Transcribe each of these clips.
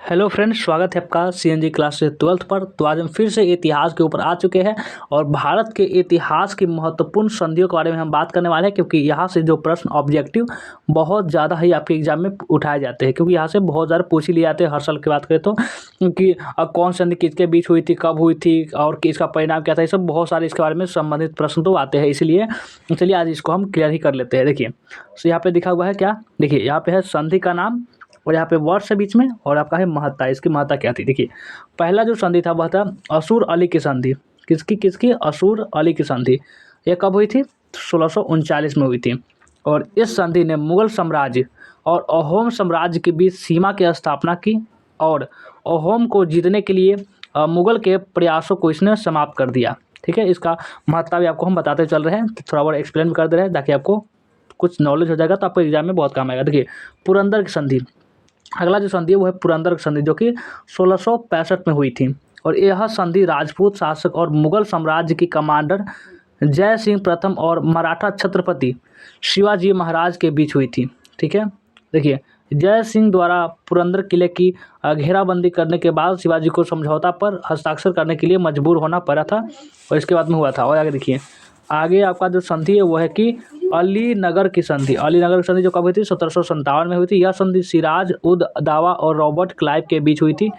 Hello friends, स्वागत है आपका सीएनजी क्लास 12th पर। तो आज हम फिर से इतिहास के ऊपर आ चुके हैं और भारत के इतिहास की महत्वपूर्ण संधियों के बारे में हम बात करने वाले हैं, क्योंकि यहाँ से जो प्रश्न ऑब्जेक्टिव बहुत ज़्यादा ही आपके एग्जाम में उठाए जाते हैं, क्योंकि यहाँ से बहुत ज़्यादा पूछ ही लिए जाते हैं हर साल की बात करें तो। क्योंकि कौन संधि किसके बीच हुई थी, कब हुई थी और इसका परिणाम क्या था, ये सब बहुत सारे इसके बारे में संबंधित प्रश्न तो आते हैं। इसलिए चलिए आज इसको हम क्लियर ही कर लेते हैं। देखिए, तो यहाँ पे दिखा हुआ है क्या, देखिए यहाँ पे है संधि का नाम और यहाँ पे वर्ष है बीच में और आपका है महत्ता। इसकी महत्ता क्या थी, देखिए पहला जो संधि था वह था असुर अली की संधि। किसकी किसकी असुर अली की संधि। ये कब हुई थी, 1639 में हुई थी। और इस संधि ने मुगल साम्राज्य और अहोम साम्राज्य के बीच सीमा की स्थापना की और अहोम को जीतने के लिए मुगल के प्रयासों को इसने समाप्त कर दिया। ठीक है, इसका महत्ता भी आपको हम बताते चल रहे हैं, थोड़ा बहुत एक्सप्लेन भी कर दे रहे हैं ताकि आपको कुछ नॉलेज हो जाएगा, तो आपको एग्जाम में बहुत काम आएगा। देखिए पुरंदर की संधि, अगला जो संधि है वो है पुरंदर की संधि, जो कि 1665 में हुई थी। और यह संधि राजपूत शासक और मुगल साम्राज्य की कमांडर जय सिंह प्रथम और मराठा छत्रपति शिवाजी महाराज के बीच हुई थी। ठीक है, देखिए जय सिंह द्वारा पुरंदर किले की घेराबंदी करने के बाद शिवाजी को समझौता पर हस्ताक्षर करने के लिए मजबूर होना पड़ा था और इसके बाद में हुआ था। और आगे देखिए, आगे आपका जो संधि है वो है कि अलीनगर की संधि। अलीनगर की संधि जो कब हुई थी, 1757 में हुई थी। यह संधि सिराज उद दावा और रॉबर्ट क्लाइव के बीच हुई थी।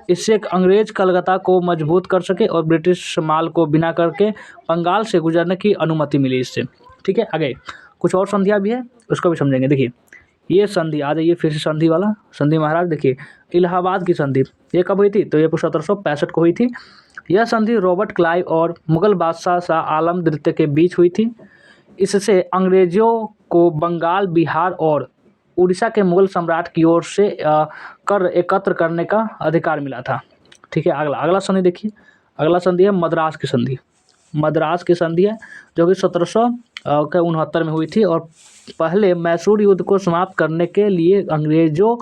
इससे एक अंग्रेज कलकत्ता को मजबूत कर सके और ब्रिटिश माल को बिना करके बंगाल से गुजरने की अनुमति मिली इससे। ठीक है, आगे कुछ और संधियाँ भी है, उसको भी समझेंगे। देखिए ये संधि, आ जाइए फिर से संधि वाला संधि महाराज। देखिए इलाहाबाद की संधि, ये कब हुई थी, तो ये 1765 को हुई थी। यह संधि रॉबर्ट क्लाइव और मुगल बादशाह शाह आलम द्वितीय के बीच हुई थी। इससे अंग्रेजों को बंगाल, बिहार और उड़ीसा के मुगल सम्राट की ओर से कर एकत्र करने का अधिकार मिला था। ठीक है, अगला अगला संधि देखिए, अगला संधि है मद्रास की संधि। मद्रास की संधि है जो कि 1769 में हुई थी और पहले मैसूर युद्ध को समाप्त करने के लिए अंग्रेजों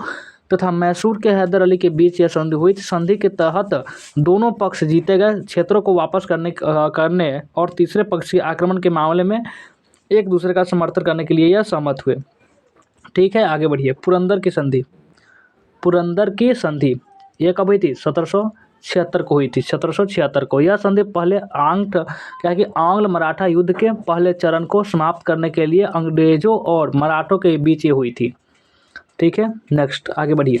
तथा मैसूर के हैदर अली के बीच यह संधि हुई थी। संधि के तहत दोनों पक्ष जीते गए क्षेत्रों को वापस करने और तीसरे पक्ष के आक्रमण के मामले में एक दूसरे का समर्थन करने के लिए यह सहमत हुए। ठीक है, आगे बढ़िए। पुरंदर की संधि, पुरंदर की संधि ये कब हुई थी, 1776 को हुई थी, 1776 को। यह संधि पहले आंग्ल मराठा युद्ध के पहले चरण को समाप्त करने के लिए अंग्रेजों और मराठों के बीच ये हुई थी। ठीक है, नेक्स्ट आगे बढ़िए।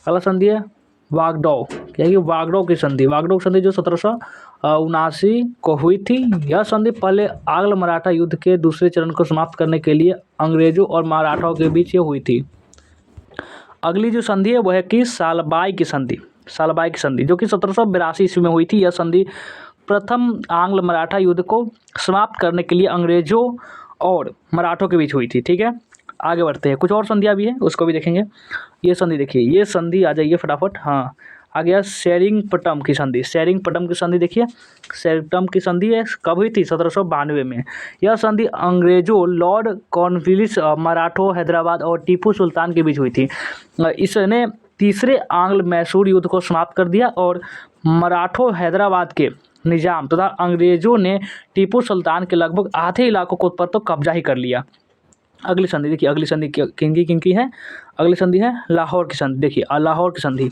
अगला संधि है वागडौ, क्या है वागडौ की संधि। वागडौ की संधि जो 1779 को हुई थी। यह संधि पहले आंग्ल मराठा युद्ध के दूसरे चरण को समाप्त करने के लिए अंग्रेजों और मराठाओं के बीच ये हुई थी। अगली जो संधि है वह है कि सालबाई की संधि। सालबाई की संधि जो कि 1782 ईस्वी में हुई थी। यह संधि प्रथम आंग्ल मराठा युद्ध को समाप्त करने के लिए अंग्रेजों और मराठों के बीच हुई थी। ठीक है, आगे बढ़ते हैं, कुछ और संधियाँ भी हैं उसको भी देखेंगे। ये संधि देखिए, ये संधि आ जाइए फटाफट। हाँ, आ गया सेरिंगपटम की संधि। सेरिंगपटम की संधि देखिए, सेरिंगपटम की संधि है कब हुई थी, 1792 में। यह संधि अंग्रेजों, लॉर्ड कॉर्नवालिस, मराठों, हैदराबाद और टीपू सुल्तान के बीच हुई थी। इसने तीसरे आंग्ल मैसूर युद्ध को समाप्त कर दिया और मराठों, हैदराबाद के निजाम तथा अंग्रेजों ने टीपू सुल्तान के लगभग आधे इलाकों पर तो कब्जा ही कर लिया। अगली संधि देखिए, अगली संधि किनकी है, अगली संधि है लाहौर की संधि। देखिए लाहौर की संधि,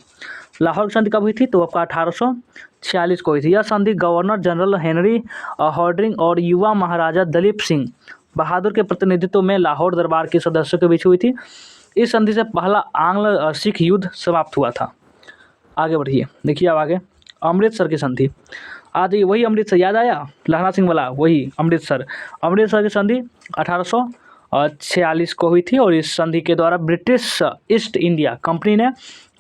लाहौर की संधि कब हुई थी, तो आपका 1846 को हुई थी। यह संधि गवर्नर जनरल हेनरी हॉर्डिंग और युवा महाराजा दलीप सिंह बहादुर के प्रतिनिधित्व में लाहौर दरबार के सदस्यों के बीच हुई थी। इस संधि से पहला आंग्ल सिख युद्ध समाप्त हुआ था। आगे बढ़िए, देखिए अब आगे अमृतसर की संधि। आज वही अमृतसर याद आया, लखना सिंह वाला, वही अमृतसर। अमृतसर की संधि 1846 को हुई थी और इस संधि के द्वारा ब्रिटिश ईस्ट इंडिया कंपनी ने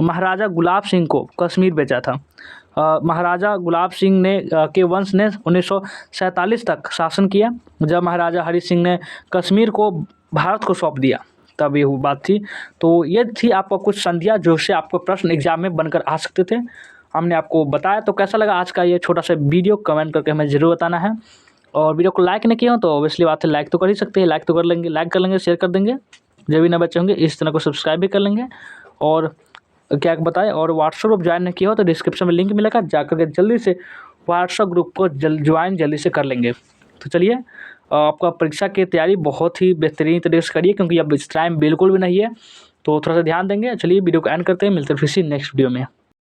महाराजा गुलाब सिंह को कश्मीर बेचा था। महाराजा गुलाब सिंह ने के वंश ने 1947 तक शासन किया, जब महाराजा हरि सिंह ने कश्मीर को भारत को सौंप दिया, तब ये बात थी। तो ये थी आपको कुछ संधियाँ जो से आपको प्रश्न एग्जाम में बनकर आ सकते थे, हमने आपको बताया। तो कैसा लगा आज का ये छोटा सा वीडियो, कमेंट करके हमें ज़रूर बताना है। और वीडियो को लाइक नहीं किया हो तो ऑब्वियसली बात है, लाइक तो कर ही सकते हैं, लाइक तो कर लेंगे, लाइक कर लेंगे, शेयर कर देंगे। जो भी नए बच्चे होंगे इस चैनल को सब्सक्राइब भी कर लेंगे। और क्या बताएं, और व्हाट्सएप ग्रुप ज्वाइन नहीं किया हो तो डिस्क्रिप्शन में लिंक मिलेगा, जाकर के जल्दी से व्हाट्सएप ग्रुप को ज्वाइन जल्दी से कर लेंगे। तो चलिए, आपका परीक्षा की तैयारी बहुत ही बेहतरीन तरीके से करिए, क्योंकि अब इस टाइम बिल्कुल भी नहीं है। तो थोड़ा सा ध्यान देंगे। चलिए वीडियो को एंड करते हैं, मिलते हैं फिर से नेक्स्ट वीडियो में।